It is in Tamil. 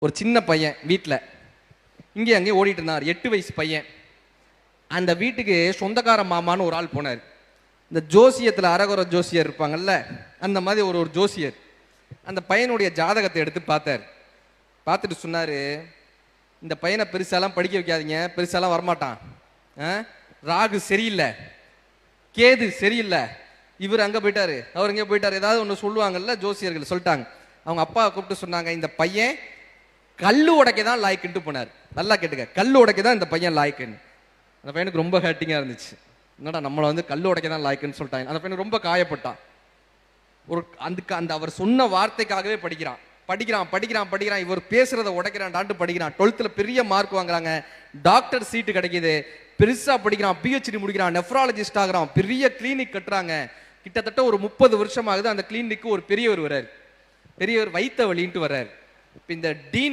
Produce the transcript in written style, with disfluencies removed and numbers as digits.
ஒரு சின்ன பையன் வீட்டில் இங்கே அங்கேயும் ஓடிட்டு இருந்தார், 8 வயசு பையன். அந்த வீட்டுக்கு சொந்தக்கார மாமான்னு ஒரு ஆள் போனார். இந்த ஜோசியத்தில் அரகுர ஜோசியர் இருப்பாங்கல்ல, அந்த மாதிரி ஒரு ஜோசியர் அந்த பையனுடைய ஜாதகத்தை எடுத்து பார்த்தார். பார்த்துட்டு சொன்னார், இந்த பையனை பெருசாலாம் படிக்க வைக்காதீங்க, பெருசாலாம் வரமாட்டான், ராகு சரியில்லை, கேது சரியில்லை. இவர் அங்கே போயிட்டாரு, அவர் இங்கே போயிட்டார், ஏதாவது ஒன்று சொல்லுவாங்கல்ல ஜோசியர்கள், சொல்லிட்டாங்க. அவங்க அப்பா கூப்பிட்டு சொன்னாங்க, இந்த பையன் கல்லு உடைக்க தான் லாய்க்குன்ட்டு போனார். நல்லா கேட்டுக்க, கல்லு உடைக்க தான் இந்த பையன் லாய்க்குன்னு. அந்த பையனுக்கு ரொம்ப ஹர்ட்டிங்காக இருந்துச்சு. என்னடா நம்மளை வந்து கல்லு உடைக்க தான் லாய்க்குன்னு சொல்லிட்டாங்க. அந்த பையனுக்கு ரொம்ப காயப்பட்டான். அந்த அவர் சொன்ன வார்த்தைக்காகவே படிக்கிறான் படிக்கிறான் படிக்கிறான் படிக்கிறான். இவர் பேசுறத உடைக்கிறான் படிக்கிறான். 12th பெரிய மார்க் வாங்குறாங்க, டாக்டர் சீட்டு கிடைக்குது, பெருசா படிக்கிறான், PhD முடிக்கிறான், நெஃப்ராலஜிஸ்ட் ஆகிறான், பெரிய கிளினிக் கட்டுறாங்க. கிட்டத்தட்ட ஒரு 30 வருஷம் ஆகுது. அந்த கிளினிக்கு ஒரு பெரியவர் வர்றாரு, பெரியவர் வைத்த வழின்ட்டு வர்றாரு. இப்போ இந்த டீன்